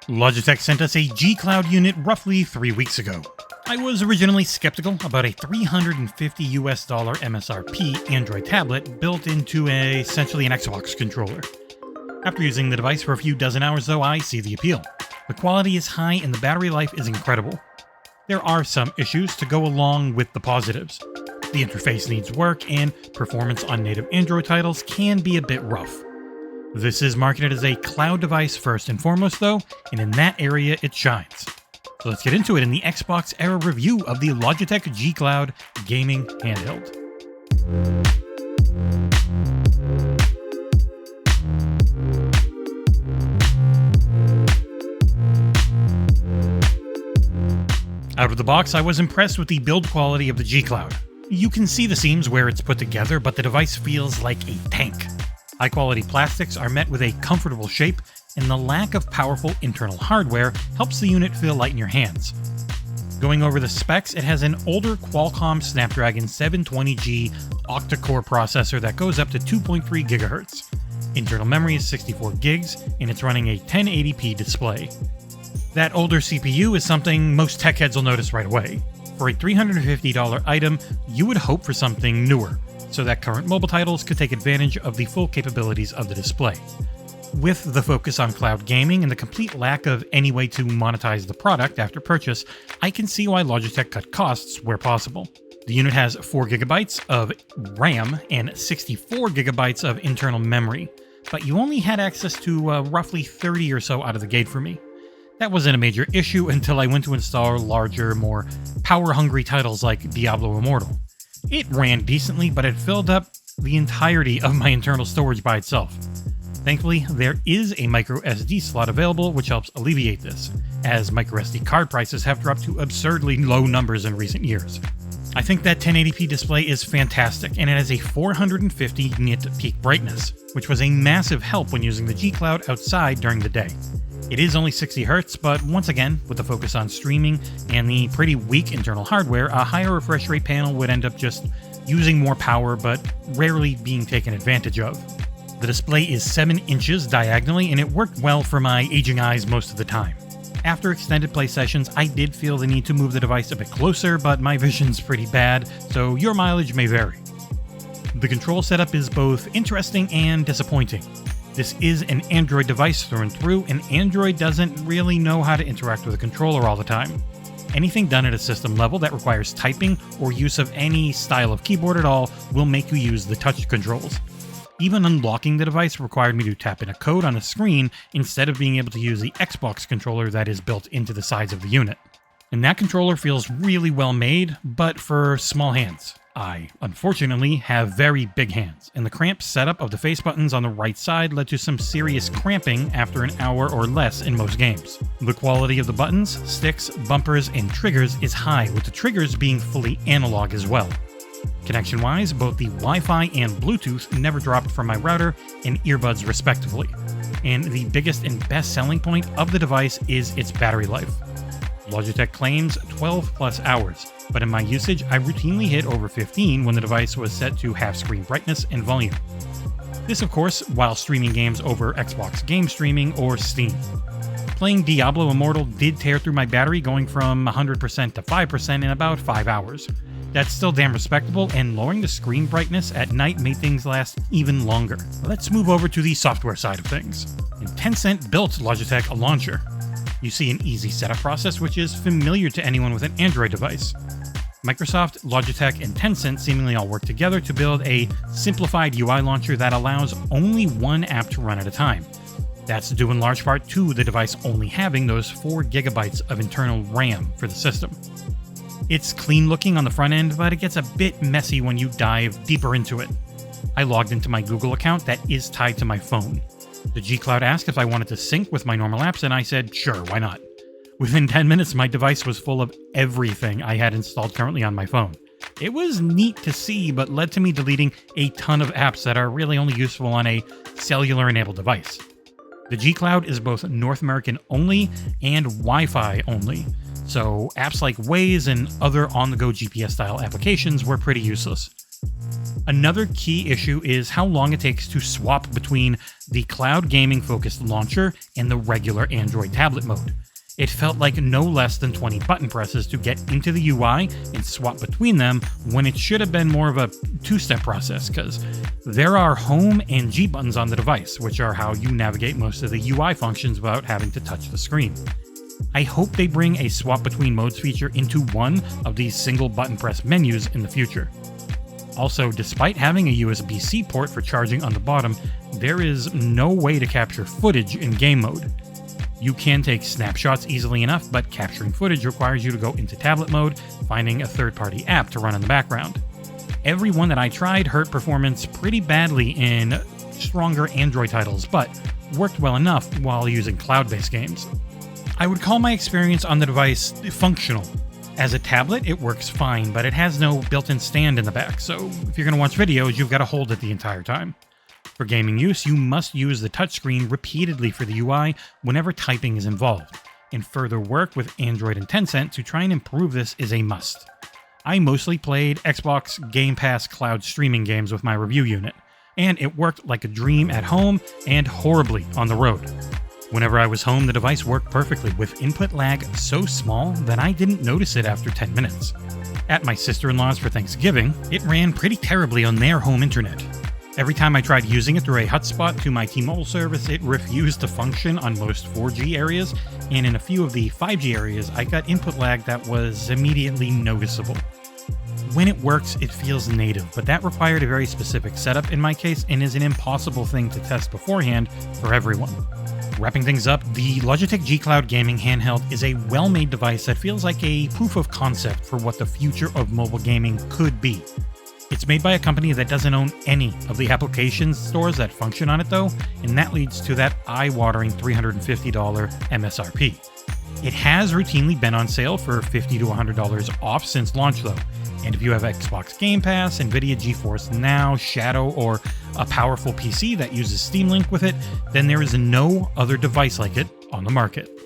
Logitech sent us a G-Cloud unit roughly 3 weeks ago. I was originally skeptical about a $350 MSRP Android tablet built into essentially an Xbox controller. After using the device for a few dozen hours though, I see the appeal. The quality is high and the battery life is incredible. There are some issues to go along with the positives. The interface needs work and performance on native Android titles can be a bit rough. This is marketed as a cloud device first and foremost though, and in that area it shines. So let's get into it in the XboxEra review of the Logitech G Cloud gaming handheld. Out of the box, I was impressed with the build quality of the G Cloud. You can see the seams where it's put together, but the device feels like a tank. High-quality plastics are met with a comfortable shape, and the lack of powerful internal hardware helps the unit feel light in your hands. Going over the specs, it has an older Qualcomm Snapdragon 720G octa-core processor that goes up to 2.3 GHz. Internal memory is 64 gigs, and it's running a 1080p display. That older CPU is something most tech heads will notice right away. For a $350 item, you would hope for something newer, so that current mobile titles could take advantage of the full capabilities of the display. With the focus on cloud gaming and the complete lack of any way to monetize the product after purchase, I can see why Logitech cut costs where possible. The unit has 4 GB of RAM and 64 GB of internal memory, but you only had access to roughly 30 or so out of the gate for me. That wasn't a major issue until I went to install larger, more power-hungry titles like Diablo Immortal. It ran decently, but it filled up the entirety of my internal storage by itself. Thankfully, there is a micro SD slot available, which helps alleviate this, as micro SD card prices have dropped to absurdly low numbers in recent years. I think that 1080p display is fantastic, and it has a 450 nit peak brightness, which was a massive help when using the G Cloud outside during the day. It is only 60 Hz, but once again, with the focus on streaming and the pretty weak internal hardware, a higher refresh rate panel would end up just using more power, but rarely being taken advantage of. The display is 7 inches diagonally, and it worked well for my aging eyes most of the time. After extended play sessions, I did feel the need to move the device a bit closer, but my vision's pretty bad, so your mileage may vary. The control setup is both interesting and disappointing. This is an Android device through and through, and Android doesn't really know how to interact with a controller all the time. Anything done at a system level that requires typing or use of any style of keyboard at all will make you use the touch controls. Even unlocking the device required me to tap in a code on a screen instead of being able to use the Xbox controller that is built into the sides of the unit. And that controller feels really well made, but for small hands. I, unfortunately, have very big hands, and the cramped setup of the face buttons on the right side led to some serious cramping after an hour or less in most games. The quality of the buttons, sticks, bumpers, and triggers is high, with the triggers being fully analog as well. Connection-wise, both the Wi-Fi and Bluetooth never dropped from my router and earbuds respectively. And the biggest and best selling point of the device is its battery life. Logitech claims 12 plus hours, but in my usage, I routinely hit over 15 when the device was set to half screen brightness and volume. This, of course, while streaming games over Xbox Game Streaming or Steam. Playing Diablo Immortal did tear through my battery, going from 100% to 5% in about 5 hours. That's still damn respectable, and lowering the screen brightness at night made things last even longer. Let's move over to the software side of things. And Tencent built Logitech a launcher. You see an easy setup process which is familiar to anyone with an Android device. Microsoft, Logitech, and Tencent seemingly all work together to build a simplified UI launcher that allows only one app to run at a time. That's due in large part to the device only having those 4 GB of internal RAM for the system. It's clean looking on the front end, but it gets a bit messy when you dive deeper into it. I logged into my Google account that is tied to my phone. The G Cloud asked if I wanted to sync with my normal apps, and I said, sure, why not? Within 10 minutes, my device was full of everything I had installed currently on my phone. It was neat to see, but led to me deleting a ton of apps that are really only useful on a cellular-enabled device. The G Cloud is both North American only and Wi-Fi only, so apps like Waze and other on-the-go GPS-style applications were pretty useless. Another key issue is how long it takes to swap between the cloud gaming focused launcher and the regular Android tablet mode. It felt like no less than 20 button presses to get into the UI and swap between them when it should have been more of a two-step process, because there are home and G buttons on the device, which are how you navigate most of the UI functions without having to touch the screen. I hope they bring a swap between modes feature into one of these single button press menus in the future. Also, despite having a USB-C port for charging on the bottom, there is no way to capture footage in game mode. You can take snapshots easily enough, but capturing footage requires you to go into tablet mode, finding a third-party app to run in the background. Every one that I tried hurt performance pretty badly in stronger Android titles, but worked well enough while using cloud-based games. I would call my experience on the device functional. As a tablet, it works fine, but it has no built-in stand in the back, so if you're going to watch videos, you've got to hold it the entire time. For gaming use, you must use the touchscreen repeatedly for the UI whenever typing is involved, and further work with Android and Tencent to try and improve this is a must. I mostly played Xbox Game Pass cloud streaming games with my review unit, and it worked like a dream at home and horribly on the road. Whenever I was home, the device worked perfectly, with input lag so small that I didn't notice it after 10 minutes. At my sister-in-law's for Thanksgiving, it ran pretty terribly on their home internet. Every time I tried using it through a hotspot to my T-Mobile service, it refused to function on most 4G areas, and in a few of the 5G areas, I got input lag that was immediately noticeable. When it works, it feels native, but that required a very specific setup in my case and is an impossible thing to test beforehand for everyone. Wrapping things up, the Logitech G Cloud Gaming Handheld is a well-made device that feels like a proof of concept for what the future of mobile gaming could be. It's made by a company that doesn't own any of the application stores that function on it though, and that leads to that eye-watering $350 MSRP. It has routinely been on sale for $50 to $100 off since launch though, and if you have Xbox Game Pass, Nvidia GeForce Now, Shadow, or a powerful PC that uses Steam Link with it, then there is no other device like it on the market.